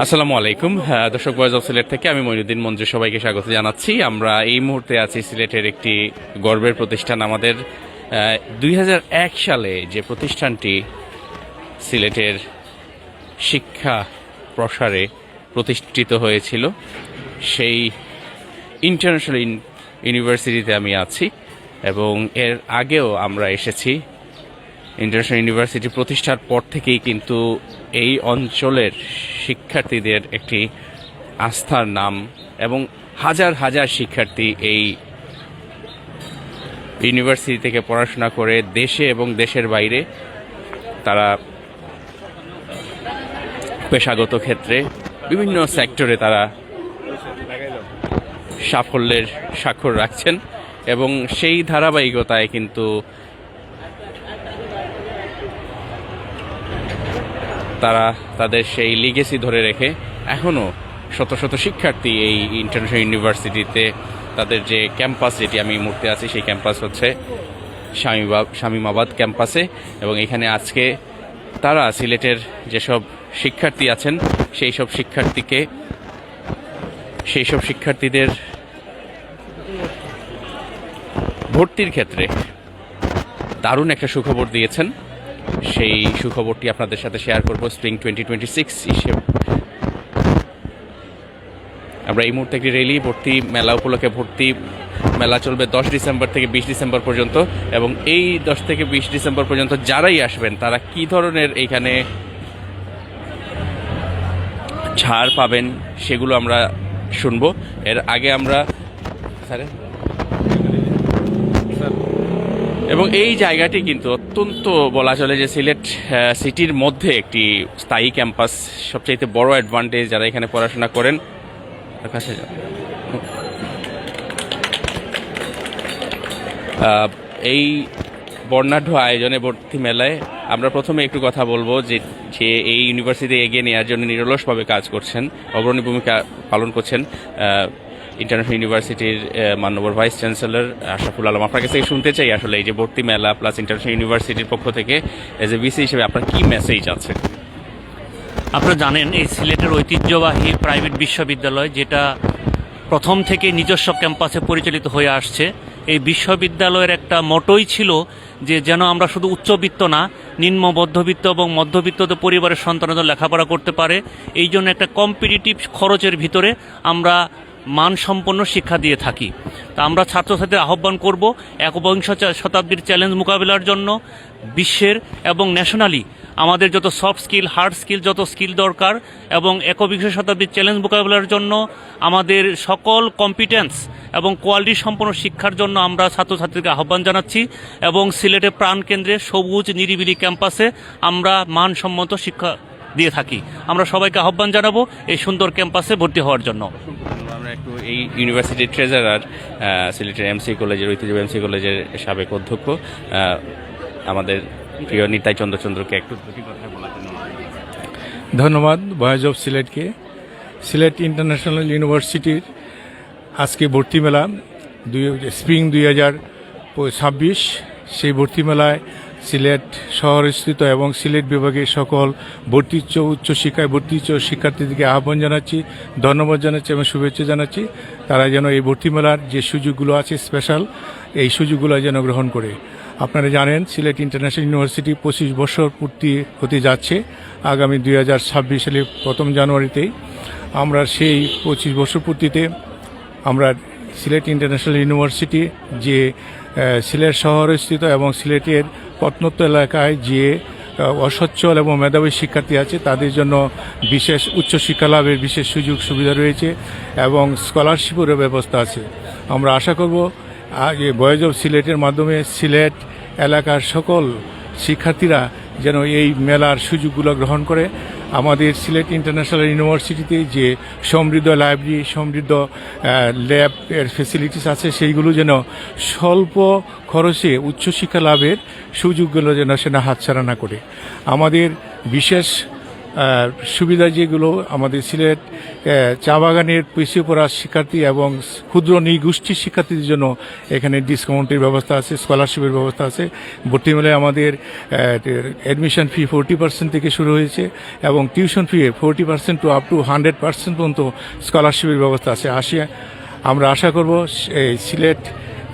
আসসালামু আলাইকুম। দর্শক, ভয়েস অফ সিলেট থেকে আমি মঈনুদ্দিন মঞ্জু সবাইকে স্বাগত জানাচ্ছি। আমরা এই মুহূর্তে আছি সিলেটের একটি গর্বের প্রতিষ্ঠান। আমাদের 2001 সালে যে প্রতিষ্ঠানটি সিলেটের শিক্ষা প্রসারে প্রতিষ্ঠিত হয়েছিল, সেই ইন্টারন্যাশনাল ইউনিভার্সিটিতে আমি আছি এবং এর আগেও আমরা এসেছি। ইন্টারন্যাশনাল ইউনিভার্সিটি প্রতিষ্ঠার পর থেকেই কিন্তু এই অঞ্চলের শিক্ষার্থীদের একটি আস্থার নাম এবং হাজার হাজার শিক্ষার্থী এই ইউনিভার্সিটি থেকে পড়াশোনা করে দেশে এবং দেশের বাইরে তারা পেশাগত ক্ষেত্রে বিভিন্ন সেক্টরে তারা সাফল্যের স্বাক্ষর রাখছেন এবং সেই ধারাবাহিকতায় কিন্তু তারা তাদের সেই লিগেসি ধরে রেখে এখনও শত শত শিক্ষার্থী এই ইন্টারন্যাশনাল ইউনিভার্সিটিতে তাদের যে ক্যাম্পাস, যেটি আমি এই মুহূর্তে আছি, সেই ক্যাম্পাস হচ্ছে শামীমাবাদ ক্যাম্পাসে। এবং এখানে আজকে তারা সিলেটের যেসব শিক্ষার্থী আছেন সেই সব শিক্ষার্থীদের ভর্তির ক্ষেত্রে দারুণ একটা সুখবর দিয়েছেন। সেই সুখবরটি আপনাদের সাথে শেয়ার করব। স্প্রিং 2026 হিসেবে আমরা এই মুহূর্তে একটি রেলি ভর্তি মেলা উপলক্ষে, ভর্তি মেলা চলবে 10 ডিসেম্বর থেকে 20 ডিসেম্বর পর্যন্ত। এবং এই 10 থেকে 20 ডিসেম্বর পর্যন্ত যারাই আসবেন তারা কি ধরনের এইখানে ছাড় পাবেন সেগুলো আমরা শুনবো। এর আগে আমরা এবং এই জায়গাটি কিন্তু অত্যন্ত বলা চলে যে সিলেট সিটির মধ্যে একটি স্থায়ী ক্যাম্পাস। সবচাইতে বড় অ্যাডভান্টেজ যারা এখানে পড়াশোনা করেন এই বর্ণাঢ্য আয়োজনে ভর্তি মেলায় আমরা প্রথমে একটু কথা বলবো যে এই ইউনিভার্সিটি এগিয়ে নেওয়ার জন্য নিরলসভাবে কাজ করছেন, অগ্রণী ভূমিকা পালন করছেন ইন্টারন্যাশনাল ইউনিভার্সিটির মাননীয় ভাইস চ্যান্সেলর আশরাফুল আলম। আপনার কাছে শুনতে চাই আসলে এই যে ভর্তি মেলা প্লাস ইন্টারন্যাশনাল ইউনিভার্সিটির পক্ষ থেকে এজ এ ভিসি হিসেবে আপনার কি মেসেজ আছে? আপনারা জানেন এই সিলেটের ঐতিহ্যবাহী প্রাইভেট বিশ্ববিদ্যালয়, যেটা প্রথম থেকে নিজস্ব ক্যাম্পাসে পরিচালিত হয়ে আসছে, এই বিশ্ববিদ্যালয়ের একটা মোটোই ছিল যে যেন আমরা শুধু উচ্চবিত্ত না, নিম্ন মধ্যবিত্ত এবং মধ্যবিত্তদের পরিবারের সন্তানদের লেখাপড়া করতে পারে। এই জন্য একটা কম্পিটিটিভ খরচের ভিতরে আমরা মানসম্পন্ন শিক্ষা দিয়ে থাকি। তা আমরা ছাত্রছাত্রীদের আহ্বান করব একবিংশ শতাব্দীর চ্যালেঞ্জ মোকাবিলার জন্য বিশ্বের এবং ন্যাশনালি আমাদের যত সফট স্কিল, হার্ড স্কিল, যত স্কিল দরকার এবং একবিংশ শতাব্দীর চ্যালেঞ্জ মোকাবিলার জন্য আমাদের সকল কম্পিটেন্স এবং কোয়ালিটি সম্পন্ন শিক্ষার জন্য আমরা ছাত্রছাত্রীকে আহ্বান জানাচ্ছি। এবং সিলেটের প্রাণকেন্দ্রে সবুজ নিরিবিলি ক্যাম্পাসে আমরা মানসম্মত শিক্ষা দিয়ে থাকি। আমরা সবাইকে আহ্বান জানাবো এই সুন্দর ক্যাম্পাসে ভর্তি হওয়ার জন্য। আমরা একটু এই ইউনিভার্সিটির ট্রেজারার, সিলেটের এমসি কলেজের, ঐতিহ্যবাহী এমসি কলেজের সাবেক অধ্যক্ষ আমাদের প্রিয় নিতাই চন্দ্রকে একটু দুটি কথা বলার জন্য ধন্যবাদ ভয়েস অফ সিলেটকে। সিলেট ইন্টারন্যাশনাল ইউনিভার্সিটির আজকে ভর্তি মেলা স্প্রিং 2026, সেই ভর্তি মেলায় সিলেট শহরস্থিত এবং সিলেট বিভাগের সকল উচ্চশিক্ষায় ভর্তি শিক্ষার্থীদেরকে আহ্বান জানাচ্ছি, ধন্যবাদ জানাচ্ছি এবং শুভেচ্ছা জানাচ্ছি। তারা যেন এই ভর্তি মেলার যে সুযোগগুলো আছে স্পেশাল, এই সুযোগগুলো যেন গ্রহণ করে। আপনারা জানেন সিলেট ইন্টারন্যাশনাল ইউনিভার্সিটি 25 বছর পূর্তি হতে যাচ্ছে আগামী 2026 সালে 1 জানুয়ারিতেই। আমরা সেই 25 বছর পূর্তিতে আমরা সিলেট ইন্টারন্যাশনাল ইউনিভার্সিটি যে সিলেট শহরস্থিত এবং সিলেটের প্রত্নত্ব এলাকায় যে অসচ্ছল এবং মেধাবী শিক্ষার্থী আছে তাদের জন্য বিশেষ উচ্চশিক্ষা লাভের বিশেষ সুযোগ সুবিধা রয়েছে এবং স্কলারশিপেরও ব্যবস্থা আছে। আমরা আশা করব ভয়েস অফ সিলেটের মাধ্যমে সিলেট এলাকার সকল শিক্ষার্থীরা যেন এই মেলার সুযোগগুলো গ্রহণ করে। আমাদের সিলেট ইন্টারন্যাশনাল ইউনিভার্সিটিতে যে সমৃদ্ধ লাইব্রেরি, সমৃদ্ধ ল্যাব এর ফেসিলিটিস আছে, সেইগুলো যেন স্বল্প খরচে উচ্চশিক্ষা লাভের সুযোগগুলো যেন সেটা হাতছাড়া না করে। আমাদের বিশেষ সুবিধা যেগুলো আমাদের সিলেট চা বাগানের পিছিয়ে পড়া শিক্ষার্থী এবং ক্ষুদ্র নৃগোষ্ঠীর শিক্ষার্থীদের জন্য এখানে ডিসকাউন্টের ব্যবস্থা আছে, স্কলারশিপের ব্যবস্থা আছে। ভর্তি মেলায় আমাদের অ্যাডমিশন ফি 40% থেকে শুরু হয়েছে এবং tuition fee 40% to up to 100% পর্যন্ত স্কলারশিপের ব্যবস্থা আছে। আমরা আশা করব এই সিলেট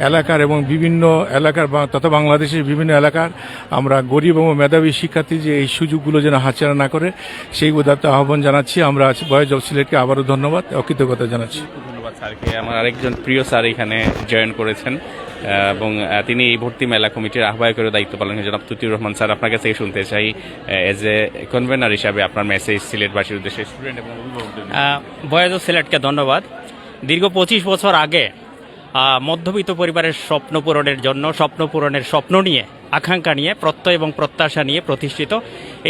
এলাকার এবং বিভিন্ন এলাকার তথা বাংলাদেশের বিভিন্ন এলাকার আমরা গরিব এবং মেধাবী শিক্ষার্থী যে এই সুযোগগুলো যেন হাতছাড়া না করে সেই উদাত্ত আহ্বান জানাচ্ছি। আমরা বয়েজ অফ সিলেটকে আবারও ধন্যবাদ ও কৃতজ্ঞতা জানাচ্ছি। ধন্যবাদ স্যারকে। আমার আরেকজন প্রিয় স্যার এখানে জয়েন করেছেন এবং তিনি এই ভর্তি মেলা কমিটির আহ্বায়কেরও দায়িত্ব পালন করেন, জনাব তুতিউর রহমান স্যার। আপনার কাছে শুনতে চাই এজ এ কনভেনার হিসাবে আপনার মেসেজ সিলেটবাসীর উদ্দেশ্যে, স্টুডেন্ট এবং অভিভাবকদের। বয়েজ অফ সিলেটকে ধন্যবাদ। দীর্ঘ 25 বছর আগে মধ্যবিত্ত পরিবারের স্বপ্ন পূরণের জন্য, স্বপ্ন পূরণের স্বপ্ন নিয়ে, আকাঙ্ক্ষা নিয়ে, প্রত্যয় এবং প্রত্যাশা নিয়ে প্রতিষ্ঠিত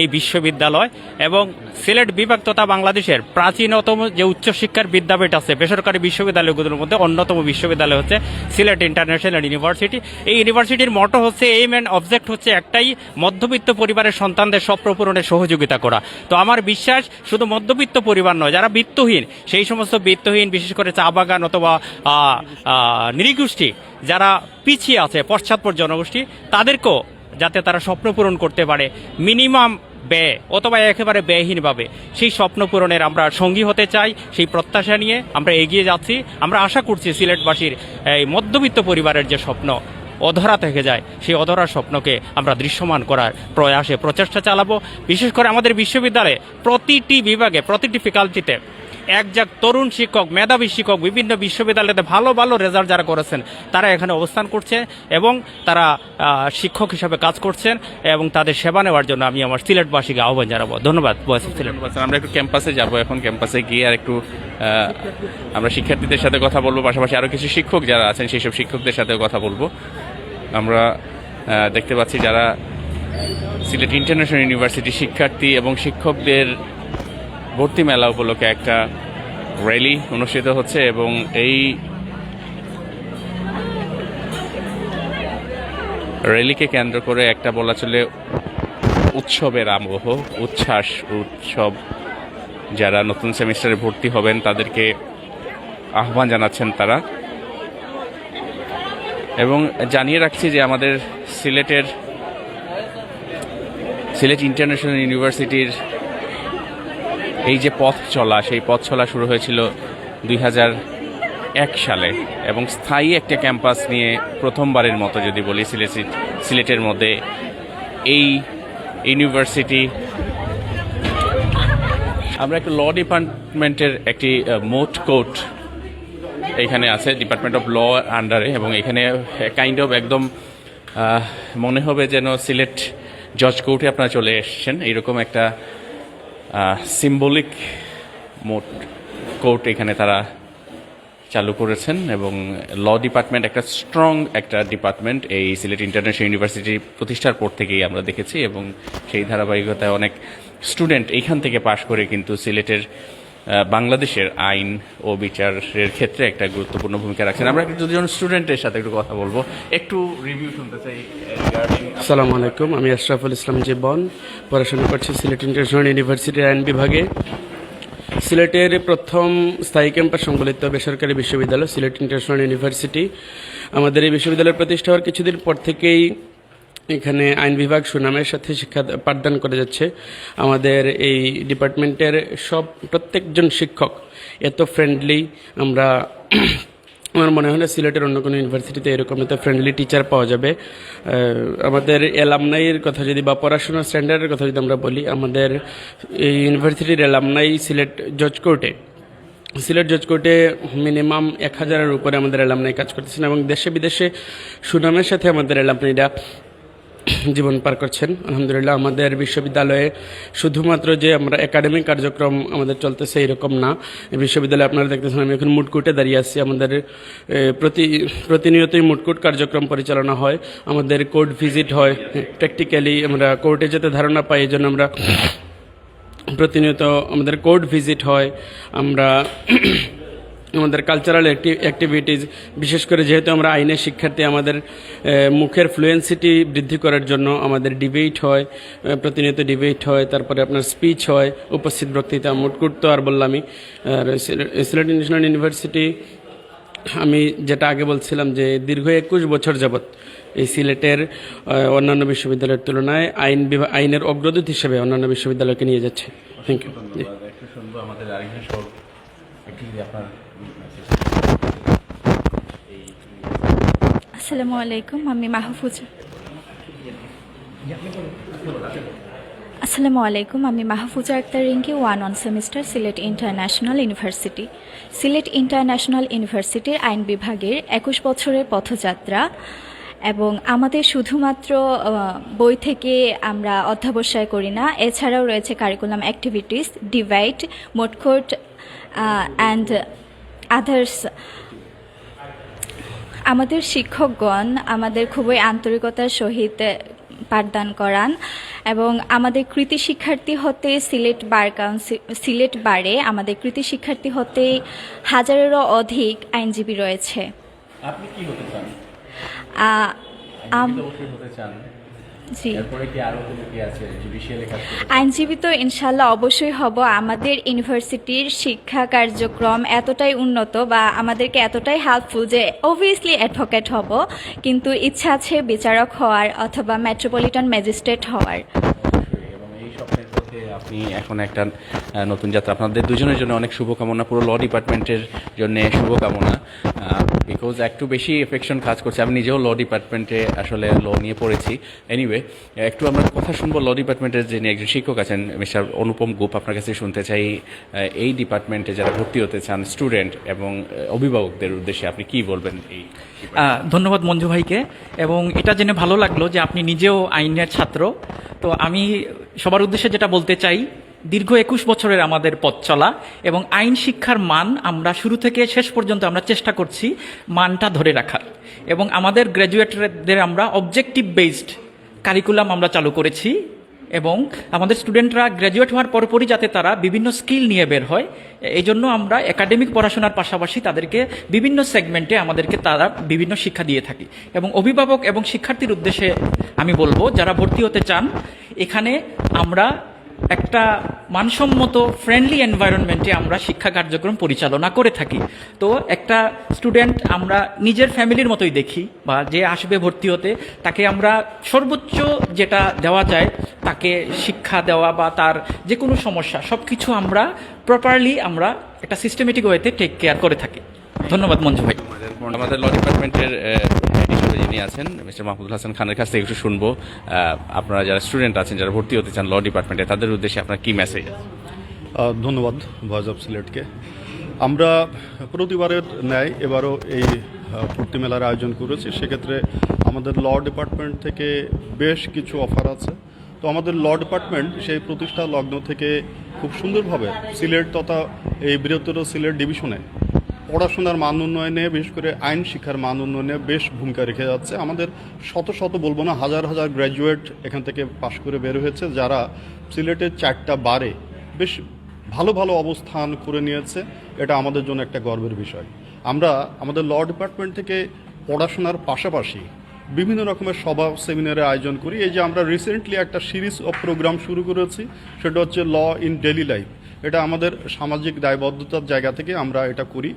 এই বিশ্ববিদ্যালয় এবং সিলেট বিভাগ তথা বাংলাদেশের প্রাচীনতম যে উচ্চশিক্ষার বিদ্যাপীঠ আছে বেসরকারি বিশ্ববিদ্যালয়গুলোর মধ্যে অন্যতম বিশ্ববিদ্যালয় হচ্ছে সিলেট ইন্টারন্যাশনাল ইউনিভার্সিটি। এই ইউনিভার্সিটির মটো হচ্ছে, এইম অ্যান্ড অবজেক্ট হচ্ছে একটাই, মধ্যবিত্ত পরিবারের সন্তানদের স্বপ্ন পূরণের সহযোগিতা করা। তো আমার বিশ্বাস শুধু মধ্যবিত্ত পরিবার নয়, যারা বিত্তহীন, সেই সমস্ত বিত্তহীন বিশেষ করে চা বাগান অথবা নৃগোষ্ঠী যারা পিছিয়ে আছে, পশ্চাৎপদ জনগোষ্ঠী, তাদেরকেও যাতে তারা স্বপ্ন পূরণ করতে পারে মিনিমাম ব্যয় অথবা একেবারে ব্যয়হীনভাবে, সেই স্বপ্ন পূরণের আমরা সঙ্গী হতে চাই। সেই প্রত্যাশা নিয়ে আমরা এগিয়ে যাচ্ছি। আমরা আশা করছি সিলেটবাসীর এই মধ্যবিত্ত পরিবারের যে স্বপ্ন অধরা থেকে যায়, সেই অধরা স্বপ্নকে আমরা দৃশ্যমান করার প্রয়াসে প্রচেষ্টা চালাবো। বিশেষ করে আমাদের বিশ্ববিদ্যালয়ে প্রতিটি বিভাগে, প্রতিটি ফ্যাকাল্টিতে একজাক তরুণ শিক্ষক, মেধাবী শিক্ষক, বিভিন্ন বিশ্ববিদ্যালয়তে ভালো ভালো রেজাল্ট যারা করেছেন তারা এখানে অবস্থান করছে এবং তারা শিক্ষক হিসাবে কাজ করছেন এবং তাদের সেবা নেওয়ার জন্য আমি আমার সিলেটবাসীকে আহ্বান জানাবো। ধন্যবাদ। Boys of Sylhet. আমরা একটু ক্যাম্পাসে যাব, এখন ক্যাম্পাসে গিয়ে আর একটু আমরা শিক্ষার্থীদের সাথে কথা বলবো, পাশাপাশি আরও কিছু শিক্ষক যারা আছেন সেই সব শিক্ষকদের সাথেও কথা বলবো। আমরা দেখতে পাচ্ছি যারা সিলেট ইন্টারন্যাশনাল ইউনিভার্সিটি শিক্ষার্থী এবং শিক্ষকদের ভর্তি মেলা উপলক্ষে একটা র্যালি অনুষ্ঠিত হচ্ছে এবং এই র্যালিকে কেন্দ্র করে একটা বলা চলে উৎসবের আবহ, উচ্ছ্বাস, উৎসব। যারা নতুন সেমিস্টারে ভর্তি হবেন তাদেরকে আহ্বান জানাচ্ছেন তারা। এবং জানিয়ে রাখছি যে আমাদের সিলেট ইন্টারন্যাশনাল ইউনিভার্সিটির এই যে পথ চলা, সেই পথ চলা শুরু হয়েছিল 2001 সালে এবং স্থায়ী একটা ক্যাম্পাস নিয়ে প্রথমবারের মতো যদি বলি সিলেটের মধ্যে এই ইউনিভার্সিটি। আমরা একটু ল ডিপার্টমেন্টের একটি মোট কোর্ট এখানে আছে, ডিপার্টমেন্ট অফ ল আন্ডারে, এবং এখানে কাইন্ড অফ একদম মনে হবে যেন সিলেট জজ কোর্টে আপনারা চলে এসেছেন, এইরকম একটা সিম্বলিক মোট কোর্ট এখানে তারা চালু করেছেন। এবং ল ডিপার্টমেন্ট একটা স্ট্রং একটা ডিপার্টমেন্ট এই সিলেট ইন্টারন্যাশনাল ইউনিভার্সিটি প্রতিষ্ঠার পর থেকেই আমরা দেখেছি এবং সেই ধারাবাহিকতায় অনেক স্টুডেন্ট এইখান থেকে পাশ করে কিন্তু সিলেটের বাংলাদেশের আইন ও বিচারের ক্ষেত্রে একটা গুরুত্বপূর্ণ ভূমিকা রাখছেন। আমরা একটু দুজন স্টুডেন্টের সাথে একটু কথা বলবো, একটু রিভিউ শুনতে চাই। আসসালামু আলাইকুম, আমি আশরাফুল ইসলাম জীবন, পড়াশোনা করছি সিলেট ইন্টারন্যাশনাল ইউনিভার্সিটির আইন বিভাগে। সিলেটের প্রথম স্থায়ী ক্যাম্পাস সংবলিত বেসরকারি বিশ্ববিদ্যালয় সিলেট ইন্টারন্যাশনাল ইউনিভার্সিটি। আমাদের এই বিশ্ববিদ্যালয়ের প্রতিষ্ঠা হওয়ার কিছুদিন পর থেকেই এখানে আইন বিভাগ সুনামের সাথে শিক্ষা পাঠদান করে যাচ্ছে। আমাদের এই ডিপার্টমেন্টের প্রত্যেকজন শিক্ষক এত ফ্রেন্ডলি, আমার মনে হয় না সিলেটের অন্য কোনো ইউনিভার্সিটিতে এরকম এত ফ্রেন্ডলি টিচার পাওয়া যাবে। আমাদের অ্যালামনাইয়ের কথা যদি বা পড়াশোনার স্ট্যান্ডার্ডের কথা যদি আমরা বলি, আমাদের এই ইউনিভার্সিটির অ্যালামনাই সিলেট জজ কোর্টে মিনিমাম 1000-এর উপরে আমাদের অ্যালামনাই কাজ করতেছেন এবং দেশে বিদেশে সুনামের সাথে আমাদের অ্যালামনাইরা জীবন পার করছেন। আলহামদুলিল্লাহ, আমাদের বিশ্ববিদ্যালয়ে শুধুমাত্র যে আমরা একাডেমিক কার্যক্রম আমাদের চলতেছে এরকম না। এই বিশ্ববিদ্যালয়ে আপনারা দেখতেছেন আমি এখন মুডকোর্টে দাঁড়িয়ে আছি। আমাদের প্রতিনিয়তই মুডকোর্ট কার্যক্রম পরিচালনা হয়, আমাদের কোর্ট ভিজিট হয়। প্র্যাকটিক্যালি আমরা কোর্টে যেতে ধারণা পাই, এই জন্য আমরা প্রতিনিয়ত আমাদের কোর্ট ভিজিট হয়। আমরা আমাদের কালচারাল অ্যাক্টিভিটিস, বিশেষ করে যেহেতু আমরা আইনের শিক্ষার্থী, আমাদের মুখের ফ্লুয়েন্সিটি বৃদ্ধি করার জন্য আমাদের ডিবেট হয়, প্রতিনিয়ত ডিবেট হয়, তারপরে আপনার স্পিচ হয়, উপস্থিত বক্তৃতা, মুটকুট তো আর বললামই। আর সিলেট ইন্টারন্যাশনাল ইউনিভার্সিটি, আমি যেটা আগে বলছিলাম যে দীর্ঘ 21 বছর যাবৎ এই সিলেটের অন্যান্য বিশ্ববিদ্যালয়ের তুলনায় আইনের অগ্রদূত হিসেবে অন্যান্য বিশ্ববিদ্যালয়কে নিয়ে যাচ্ছে। Thank you. একটু শুনবো আমাদের আরেকজন সব একটু যদি আপনার আসসালামু আলাইকুম, আমি মাহফুজা। আসসালামু আলাইকুম, আমি Mahfuza Akter Rinky, 1 semester, Sylhet international university. Sylhet international ইউনিভার্সিটির আইন বিভাগের 21 বছরের পথযাত্রা, এবং আমাদের শুধুমাত্র বই থেকে আমরা অধ্যবসায় করি না, এছাড়াও রয়েছে curriculum activities, debate, moot court and others. আমাদের শিক্ষকগণ আমাদের খুবই আন্তরিকতার সহিত পাঠদান করান, এবং আমাদের কৃতি শিক্ষার্থী হতে সিলেট বারে আমাদের কৃতি শিক্ষার্থী হতে 1000-এরও অধিক আইনজীবী রয়েছে। আপনি কি হতে চান? আম- হতে চান? জি, এরপরে কি আরো কোনো কি আছে জুডিশিয়ালে কাজ করতে? আইনজীবী তো ইনশাল্লাহ অবশ্যই হব। আমাদের ইউনিভার্সিটির শিক্ষা কার্যক্রম এতটাই উন্নত বা আমাদেরকে এতটাই হেল্পফুল যে অবভিয়াসলি অ্যাডভোকেট হব, কিন্তু ইচ্ছা আছে বিচারক হওয়ার অথবা মেট্রোপলিটন ম্যাজিস্ট্রেট হওয়ার। এবং এই স্বপ্নের পথে আপনি এখন একটা নতুন যাত্রা, আপনাদের দুজনের জন্য অনেক শুভকামনা, পুরো ল ডিপার্টমেন্টের জন্য শুভকামনা, বিকজ একটু বেশি এফেকশন কাজ করছে। আমি নিজেও ল ডিপার্টমেন্টে আসলে ল নিয়ে পড়েছি। এনিওয়ে, একটু আমরা কথা শুনবো ল ডিপার্টমেন্টের যিনি একজন শিক্ষক আছেন, মিস্টার অনুপম গুপ। আপনার কাছে শুনতে চাই এই ডিপার্টমেন্টে যারা ভর্তি হতে চান স্টুডেন্ট এবং অভিভাবকদের উদ্দেশ্যে আপনি কি বলবেন? এই ধন্যবাদ মঞ্জু ভাইকে, এবং এটা জেনে ভালো লাগলো যে আপনি নিজেও আইনের ছাত্র। তো আমি সবার উদ্দেশ্যে যেটা বলতে চাই, দীর্ঘ 21 বছরের আমাদের পথ চলা, এবং আইন শিক্ষার মান আমরা শুরু থেকে শেষ পর্যন্ত আমরা চেষ্টা করছি মানটা ধরে রাখার, এবং আমাদের গ্র্যাজুয়েটদের আমরা অবজেক্টিভ বেসড কারিকুলাম আমরা চালু করেছি, এবং আমাদের স্টুডেন্টরা গ্র্যাজুয়েট হওয়ার পরপরই যাতে তারা বিভিন্ন স্কিল নিয়ে বের হয়, এই জন্য আমরা একাডেমিক পড়াশোনার পাশাপাশি তাদেরকে বিভিন্ন সেগমেন্টে আমাদেরকে তারা বিভিন্ন শিক্ষা দিয়ে থাকি। এবং অভিভাবক এবং শিক্ষার্থীর উদ্দেশ্যে আমি বলবো, যারা ভর্তি হতে চান, এখানে আমরা একটা মানসম্মত ফ্রেন্ডলি এনভায়রনমেন্টে আমরা শিক্ষা কার্যক্রম পরিচালনা করে থাকি। তো একটা স্টুডেন্ট আমরা নিজের ফ্যামিলির মতোই দেখি, বা যে আসবে ভর্তি হতে তাকে আমরা সর্বোচ্চ যেটা দেওয়া যায় তাকে শিক্ষা দেওয়া, বা তার যে কোনো সমস্যা সব কিছু আমরা প্রপারলি আমরা একটা সিস্টেমেটিক ওয়েতে টেক কেয়ার করে থাকি। ধন্যবাদ মঞ্জু ভাই। আমাদের ল ডিপার্টমেন্টের হেড হিসেবে যিনি আছেন মিস্টার মাহমুদুল হাসান খানের কাছ থেকে একটু শুনবো, আপনারা যারা স্টুডেন্ট আছেন, যারা ভর্তি হতে চান ল ডিপার্টমেন্টে, তাদের উদ্দেশ্যে আপনার কি মেসেজ? ধন্যবাদ ভয়েস অফ সিলেটকে। আমরা প্রতিবারের ন্যায় এবারও এই ভর্তি মেলার আয়োজন করেছি। সেক্ষেত্রে আমাদের ল ডিপার্টমেন্ট থেকে বেশ কিছু অফার আছে। তো আমাদের ল ডিপার্টমেন্ট সেই প্রতিষ্ঠা লগ্ন থেকে খুব সুন্দরভাবে সিলেট তথা এই বৃহত্তর সিলেট ডিভিশনে পড়াশোনার মান উন্নয়নে, বিশেষ করে আইন শিক্ষার মান উন্নয়নে বেশ ভূমিকা রেখে যাচ্ছে। আমাদের শত শত বলবো না, হাজার হাজার গ্র্যাজুয়েট এখান থেকে পাশ করে বের হয়েছে, যারা সিলেটের 4টা বারে বেশ ভালো ভালো অবস্থান করে নিয়েছে। এটা আমাদের জন্য একটা গর্বের বিষয়। আমরা আমাদের ল ডিপার্টমেন্ট থেকে পড়াশোনার পাশাপাশি বিভিন্ন রকমের সভা সেমিনারের আয়োজন করি। এই যে আমরা রিসেন্টলি একটা সিরিজ অফ প্রোগ্রাম শুরু করেছি, সেটা হচ্ছে ল ইন ডেইলি লাইফ। এটা আমাদের সামাজিক দায়বদ্ধতার জায়গা থেকে আমরা এটা করি।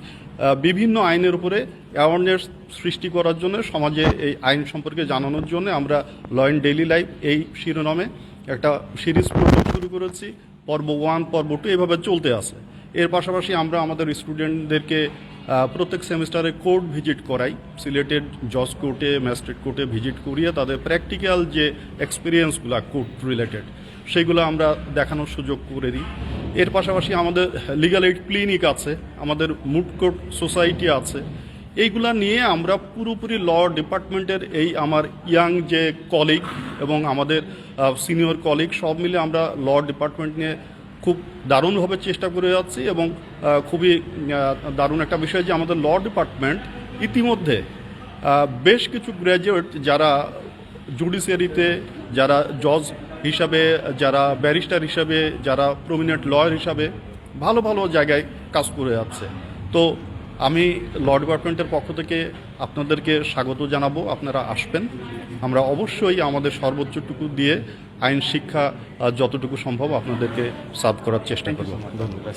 বিভিন্ন আইনের উপরে অ্যাওয়ারনেস সৃষ্টি করার জন্য, সমাজে এই আইন সম্পর্কে জানানোর জন্য আমরা ল ইন ডেইলি লাইফ এই শিরোনামে একটা সিরিজ প্রোগ্রাম শুরু করেছি। পর্ব 1, পর্ব 2 এভাবে চলতে আছে। এর পাশাপাশি আমরা আমাদের স্টুডেন্টদেরকে প্রত্যেক সেমিস্টারে কোর্ট ভিজিট করাই। সিলেটের জজ কোর্টে, ম্যাজিস্ট্রেট কোর্টে ভিজিট করিয়ে তাদের প্র্যাকটিক্যাল যে এক্সপিরিয়েন্সগুলো কোর্ট রিলেটেড, সেইগুলো আমরা দেখানোর সুযোগ করে দিই। এর পাশাপাশি আমাদের লিগ্যাল এইড ক্লিনিক আছে, আমাদের মুড কোর্ট সোসাইটি আছে। এইগুলা নিয়ে আমরা পুরোপুরি ল ডিপার্টমেন্টের এই আমার ইয়াং যে কলিগ এবং আমাদের সিনিয়র কলিগ সব মিলে আমরা ল ডিপার্টমেন্ট নিয়ে খুব দারুণভাবে চেষ্টা করে যাচ্ছি। এবং খুবই দারুণ একটা বিষয় যে আমাদের ল ডিপার্টমেন্ট ইতিমধ্যে বেশ কিছু গ্র্যাজুয়েট যারা জুডিশিয়ারিতে, যারা জজ হিসাবে, যারা ব্যারিস্টার হিসাবে, যারা প্রমিনেন্ট লয়ার হিসাবে ভালো ভালো জায়গায় কাজ করে যাচ্ছে। তো আমি ল ডিপার্টমেন্টের পক্ষ থেকে আপনাদেরকে স্বাগত জানাবো, আপনারা আসবেন। আমরা অবশ্যই আমাদের সর্বোচ্চটুকু দিয়ে আইন শিক্ষা যতটুকু সম্ভব আপনাদেরকে সার্ভ করার চেষ্টা করব। ধন্যবাদ।